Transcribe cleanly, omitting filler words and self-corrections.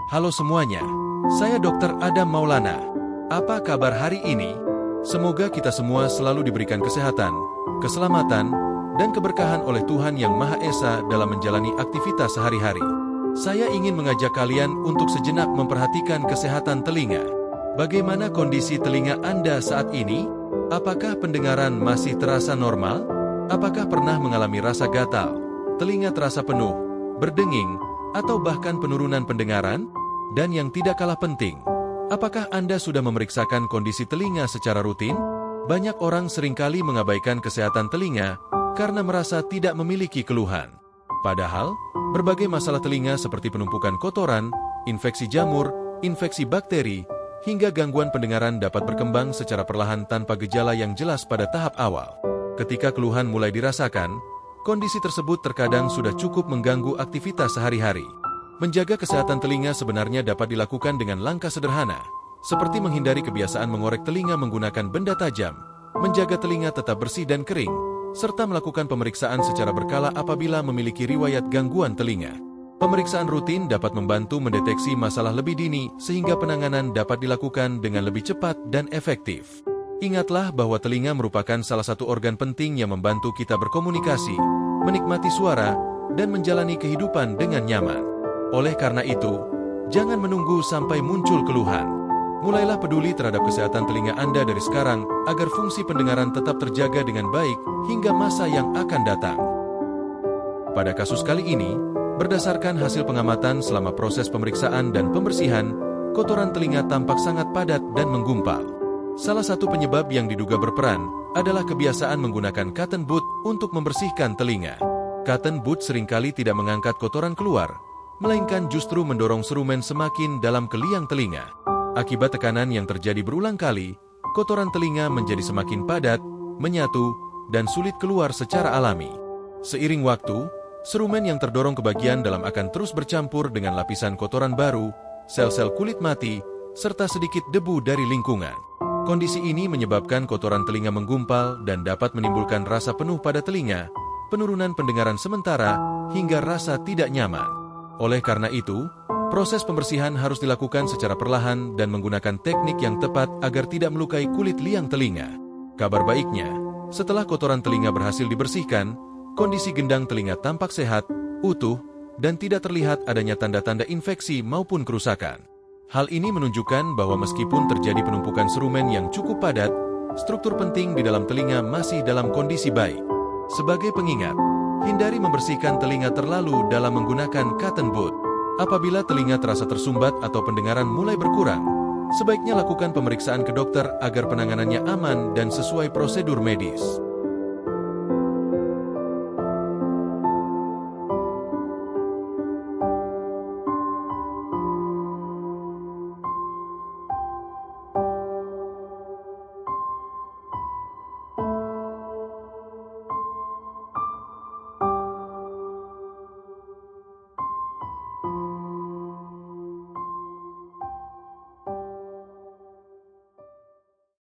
Halo semuanya, saya Dr. Adam Maulana. Apa kabar hari ini? Semoga kita semua selalu diberikan kesehatan, keselamatan, dan keberkahan oleh Tuhan Yang Maha Esa dalam menjalani aktivitas sehari-hari. Saya ingin mengajak kalian untuk sejenak memperhatikan kesehatan telinga. Bagaimana kondisi telinga Anda saat ini? Apakah pendengaran masih terasa normal? Apakah pernah mengalami rasa gatal, telinga terasa penuh, berdenging, atau bahkan penurunan pendengaran? Dan yang tidak kalah penting, apakah Anda sudah memeriksakan kondisi telinga secara rutin? Banyak orang seringkali mengabaikan kesehatan telinga karena merasa tidak memiliki keluhan. Padahal, berbagai masalah telinga seperti penumpukan kotoran, infeksi jamur, infeksi bakteri, hingga gangguan pendengaran dapat berkembang secara perlahan tanpa gejala yang jelas pada tahap awal. Ketika keluhan mulai dirasakan, kondisi tersebut terkadang sudah cukup mengganggu aktivitas sehari-hari. Menjaga kesehatan telinga sebenarnya dapat dilakukan dengan langkah sederhana, seperti menghindari kebiasaan mengorek telinga menggunakan benda tajam, menjaga telinga tetap bersih dan kering, serta melakukan pemeriksaan secara berkala apabila memiliki riwayat gangguan telinga. Pemeriksaan rutin dapat membantu mendeteksi masalah lebih dini sehingga penanganan dapat dilakukan dengan lebih cepat dan efektif. Ingatlah bahwa telinga merupakan salah satu organ penting yang membantu kita berkomunikasi, menikmati suara, dan menjalani kehidupan dengan nyaman. Oleh karena itu, jangan menunggu sampai muncul keluhan. Mulailah peduli terhadap kesehatan telinga Anda dari sekarang agar fungsi pendengaran tetap terjaga dengan baik hingga masa yang akan datang. Pada kasus kali ini, berdasarkan hasil pengamatan selama proses pemeriksaan dan pembersihan, kotoran telinga tampak sangat padat dan menggumpal. Salah satu penyebab yang diduga berperan adalah kebiasaan menggunakan cotton bud untuk membersihkan telinga. Cotton bud seringkali tidak mengangkat kotoran keluar, melainkan justru mendorong serumen semakin dalam ke liang telinga. Akibat tekanan yang terjadi berulang kali, kotoran telinga menjadi semakin padat, menyatu, dan sulit keluar secara alami. Seiring waktu, serumen yang terdorong ke bagian dalam akan terus bercampur dengan lapisan kotoran baru, sel-sel kulit mati, serta sedikit debu dari lingkungan. Kondisi ini menyebabkan kotoran telinga menggumpal dan dapat menimbulkan rasa penuh pada telinga, penurunan pendengaran sementara, hingga rasa tidak nyaman. Oleh karena itu, proses pembersihan harus dilakukan secara perlahan dan menggunakan teknik yang tepat agar tidak melukai kulit liang telinga. Kabar baiknya, setelah kotoran telinga berhasil dibersihkan, kondisi gendang telinga tampak sehat, utuh, dan tidak terlihat adanya tanda-tanda infeksi maupun kerusakan. Hal ini menunjukkan bahwa meskipun terjadi penumpukan serumen yang cukup padat, struktur penting di dalam telinga masih dalam kondisi baik. Sebagai pengingat, hindari membersihkan telinga terlalu dalam menggunakan cotton bud. Apabila telinga terasa tersumbat atau pendengaran mulai berkurang, sebaiknya lakukan pemeriksaan ke dokter agar penanganannya aman dan sesuai prosedur medis.